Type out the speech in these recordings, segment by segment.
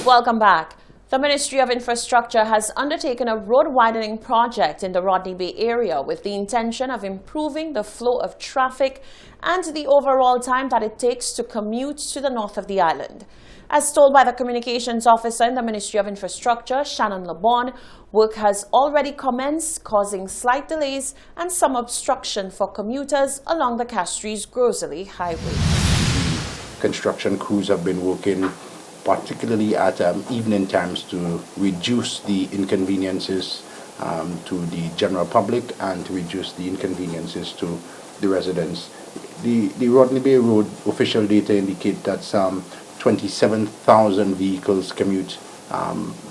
Welcome back. The Ministry of Infrastructure has undertaken a road widening project in the Rodney Bay area with the intention of improving the flow of traffic and the overall time that it takes to commute to the north of the island. As told by the communications officer in the Ministry of Infrastructure, Shannon LeBon, work has already commenced, causing slight delays and some obstruction for commuters along the Castries-Grosley Highway. Construction crews have been working particularly at evening times to reduce the inconveniences to the general public and to reduce the inconveniences to the residents. The Rodney Bay Road official data indicate that some 27,000 vehicles commute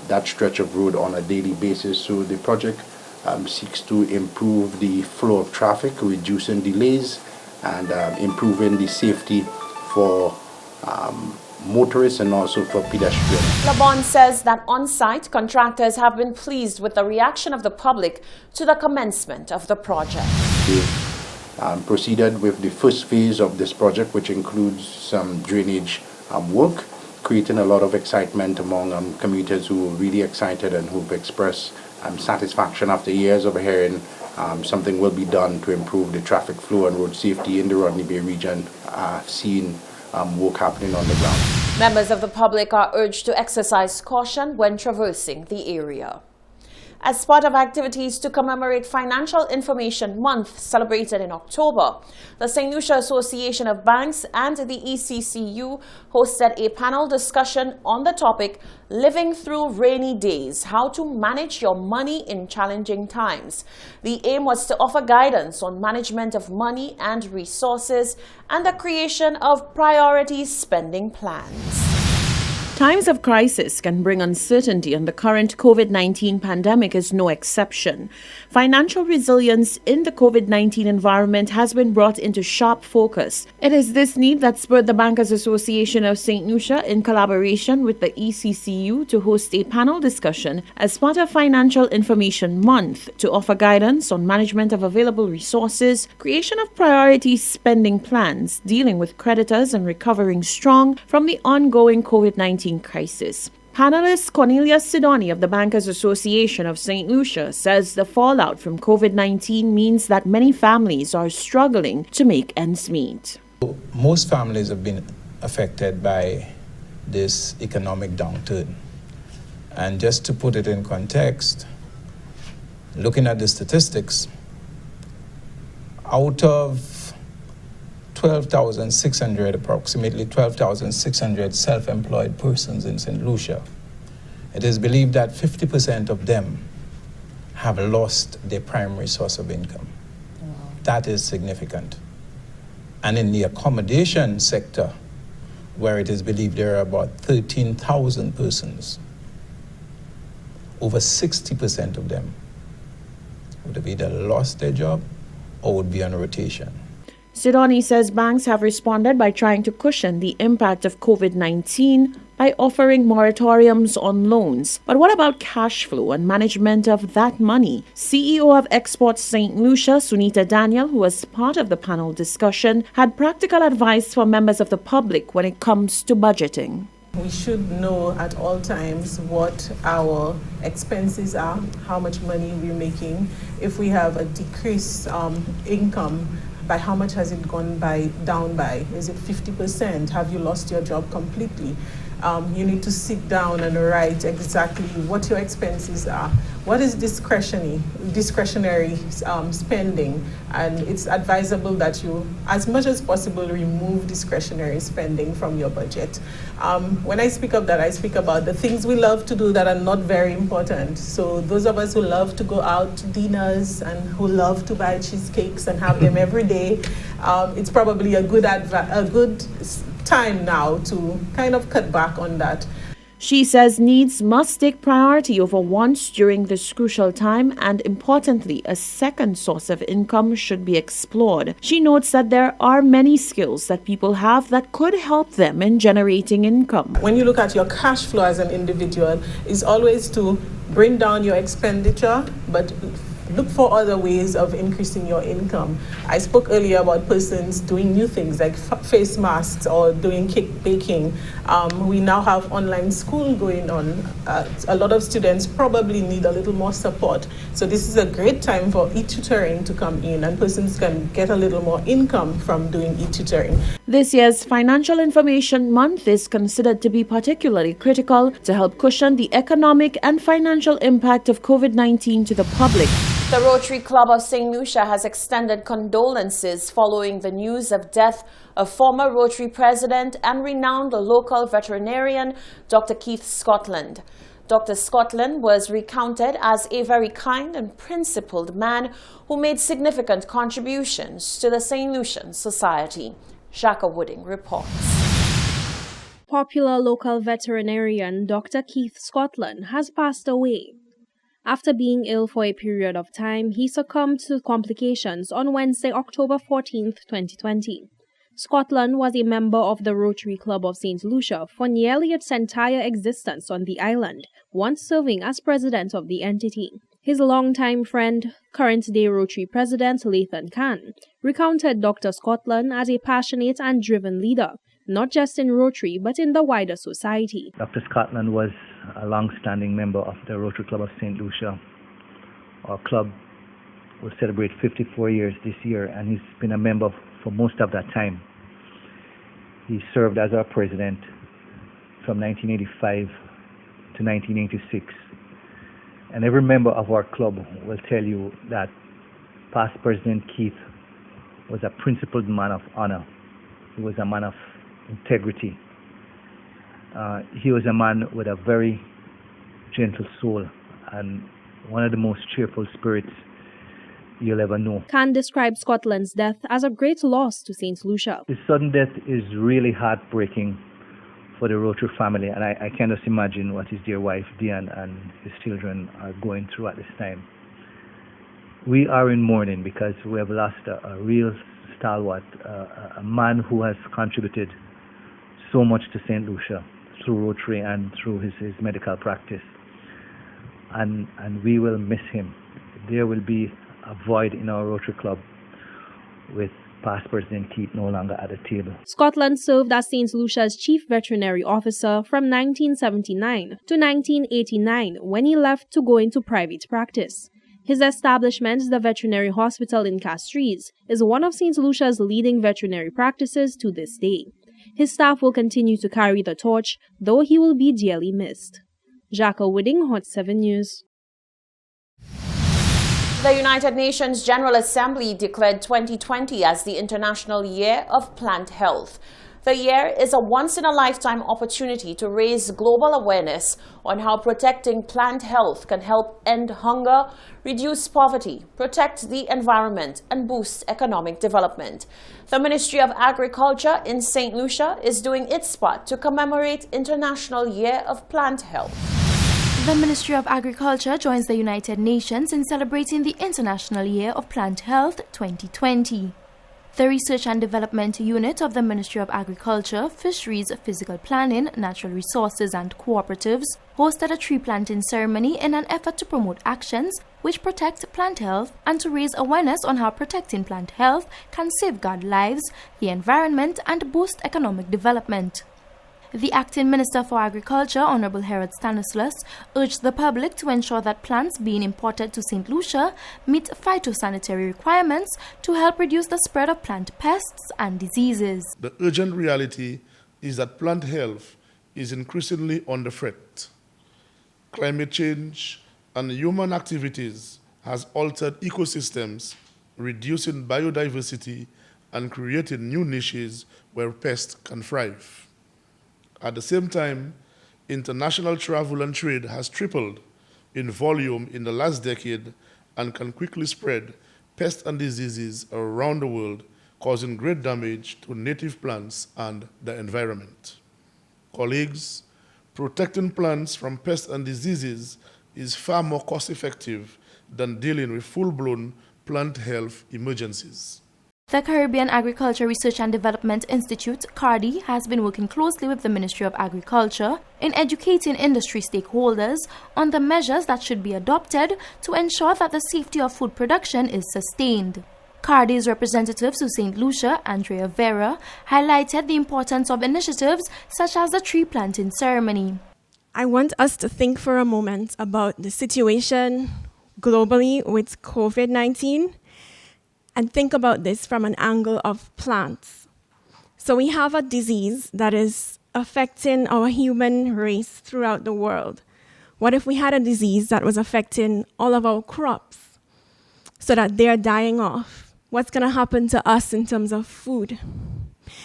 that stretch of road on a daily basis. So the project seeks to improve the flow of traffic, reducing delays and improving the safety for motorists and also for pedestrians. LeBon says that on-site, contractors have been pleased with the reaction of the public to the commencement of the project. We've proceeded with the first phase of this project, which includes some drainage work, creating a lot of excitement among commuters who are really excited and who've expressed satisfaction after years of hearing something will be done to improve the traffic flow and road safety in the Rodney Bay region. Seeing work happening on the ground. Members of the public are urged to exercise caution when traversing the area. As part of activities to commemorate Financial Information Month celebrated in October, the St. Lucia Association of Banks and the ECCU hosted a panel discussion on the topic, Living Through Rainy Days, How to Manage Your Money in Challenging Times. The aim was to offer guidance on management of money and resources and the creation of priority spending plans. Times of crisis can bring uncertainty, and the current COVID-19 pandemic is no exception. Financial resilience in the COVID-19 environment has been brought into sharp focus. It is this need that spurred the Bankers Association of St. Lucia, in collaboration with the ECCU, to host a panel discussion as part of Financial Information Month to offer guidance on management of available resources, creation of priority spending plans, dealing with creditors and recovering strong from the ongoing COVID-19 crisis. Panelist Cornelia Sidoni of the Bankers Association of St. Lucia says the fallout from COVID-19 means that many families are struggling to make ends meet. Most families have been affected by this economic downturn. And just to put it in context, looking at the statistics, out of 12,600, approximately 12,600 self-employed persons in St. Lucia, it is believed that 50% of them have lost their primary source of income. Wow. That is significant. And in the accommodation sector, where it is believed there are about 13,000 persons, over 60% of them would have either lost their job or would be on rotation. Sidoni says banks have responded by trying to cushion the impact of COVID-19 by offering moratoriums on loans. But what about cash flow and management of that money? CEO of Export St. Lucia, Sunita Daniel, who was part of the panel discussion, had practical advice for members of the public when it comes to budgeting. We should know at all times what our expenses are, how much money we're making. If we have a decreased income, by how much has it gone down by? Is it 50%? Have you lost your job completely? You need to sit down and write exactly what your expenses are. What is discretionary spending? And it's advisable that you, as much as possible, remove discretionary spending from your budget. When I speak of that, I speak about the things we love to do that are not very important. So those of us who love to go out to dinners and who love to buy cheesecakes and have them every day, it's probably a good time now to kind of cut back on that. She says needs must take priority over wants during this crucial time, and importantly, a second source of income should be explored. She notes that there are many skills that people have that could help them in generating income. When you look at your cash flow as an individual, is always to bring down your expenditure, but look for other ways of increasing your income. I spoke earlier about persons doing new things like face masks or doing cake baking. We now have online school going on. A lot of students probably need a little more support. So this is a great time for e-tutoring to come in, and persons can get a little more income from doing e-tutoring. This year's Financial Information Month is considered to be particularly critical to help cushion the economic and financial impact of COVID-19 to the public. The Rotary Club of St. Lucia has extended condolences following the news of death of former Rotary president and renowned local veterinarian Dr. Keith Scotland. Dr. Scotland was recounted as a very kind and principled man who made significant contributions to the St. Lucian society. Shaka Wooding reports. Popular local veterinarian Dr. Keith Scotland has passed away. After being ill for a period of time, he succumbed to complications on Wednesday, October 14, 2020. Scotland was a member of the Rotary Club of St. Lucia for nearly its entire existence on the island, once serving as president of the entity. His longtime friend, current-day Rotary President Lathan Khan, recounted Dr. Scotland as a passionate and driven leader, not just in Rotary but in the wider society. Dr. Scotland was a long-standing member of the Rotary Club of St. Lucia. Our club will celebrate 54 years this year, and he's been a member for most of that time. He served as our president from 1985 to 1986. And every member of our club will tell you that past President Keith was a principled man of honor. He was a man of integrity. He was a man with a very gentle soul and one of the most cheerful spirits you'll ever know. Khan described Scotland's death as a great loss to St. Lucia. His sudden death is really heartbreaking for the Rotary family, and I can just imagine what his dear wife Diane and his children are going through at this time. We are in mourning because we have lost a real stalwart, a man who has contributed so much to St. Lucia through Rotary and through his medical practice. And we will miss him. There will be a void in our Rotary Club with past President Keith no longer at the table. Scotland served as St. Lucia's chief veterinary officer from 1979 to 1989 when he left to go into private practice. His establishment, the Veterinary Hospital in Castries, is one of St. Lucia's leading veterinary practices to this day. His staff will continue to carry the torch, though he will be dearly missed. Jacques Wooding, Hot 7 News. The United Nations General Assembly declared 2020 as the International Year of Plant Health. The year is a once-in-a-lifetime opportunity to raise global awareness on how protecting plant health can help end hunger, reduce poverty, protect the environment, and boost economic development. The Ministry of Agriculture in St. Lucia is doing its part to commemorate International Year of Plant Health. The Ministry of Agriculture joins the United Nations in celebrating the International Year of Plant Health 2020. The Research and Development Unit of the Ministry of Agriculture, Fisheries, Physical Planning, Natural Resources and Cooperatives hosted a tree planting ceremony in an effort to promote actions which protect plant health and to raise awareness on how protecting plant health can safeguard lives, the environment and boost economic development. The Acting Minister for Agriculture, Honorable Herod Stanislaus, urged the public to ensure that plants being imported to St. Lucia meet phytosanitary requirements to help reduce the spread of plant pests and diseases. The urgent reality is that plant health is increasingly under threat. Climate change and human activities has altered ecosystems, reducing biodiversity and creating new niches where pests can thrive. At the same time, international travel and trade has tripled in volume in the last decade and can quickly spread pests and diseases around the world, causing great damage to native plants and the environment. Colleagues, protecting plants from pests and diseases is far more cost-effective than dealing with full-blown plant health emergencies. The Caribbean Agriculture Research and Development Institute, CARDI, has been working closely with the Ministry of Agriculture in educating industry stakeholders on the measures that should be adopted to ensure that the safety of food production is sustained. CARDI's representatives to St. Lucia, Andrea Vera, highlighted the importance of initiatives such as the tree planting ceremony. I want us to think for a moment about the situation globally with COVID-19 and think about this from an angle of plants. So we have a disease that is affecting our human race throughout the world. What if we had a disease that was affecting all of our crops so that they're dying off? What's going to happen to us in terms of food?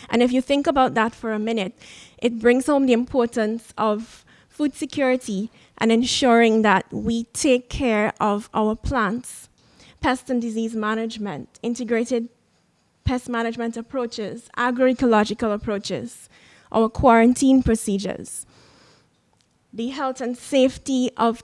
And if you think about that for a minute, it brings home the importance of food security and ensuring that we take care of our plants. Pest and disease management, integrated pest management approaches, agroecological approaches, our quarantine procedures, the health and safety of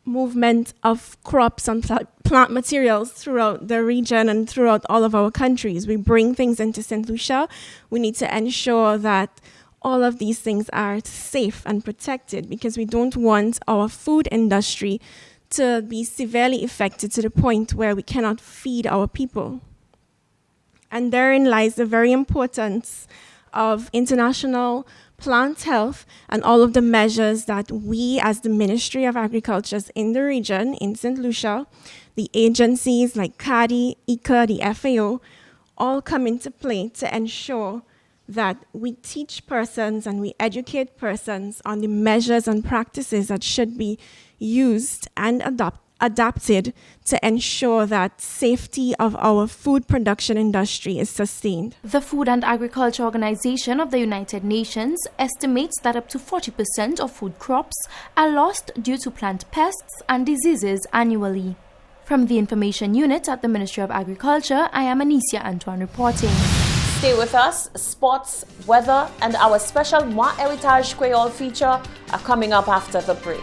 movement of crops and plant materials throughout the region and throughout all of our countries. We bring things into St. Lucia. We need to ensure that all of these things are safe and protected because we don't want our food industry to be severely affected to the point where we cannot feed our people. And therein lies the very importance of international plant health and all of the measures that we as the Ministry of Agriculture in the region, in St. Lucia, the agencies like CARDI, ICA, the FAO, all come into play to ensure that we teach persons and we educate persons on the measures and practices that should be used and adapted to ensure that safety of our food production industry is sustained. The Food and Agriculture Organization of the United Nations estimates that up to 40% of food crops are lost due to plant pests and diseases annually. From the Information Unit at the Ministry of Agriculture, I am Anicia Antoine reporting. Stay with us. Sports, weather, and our special Moi Heritage Creole feature are coming up after the break.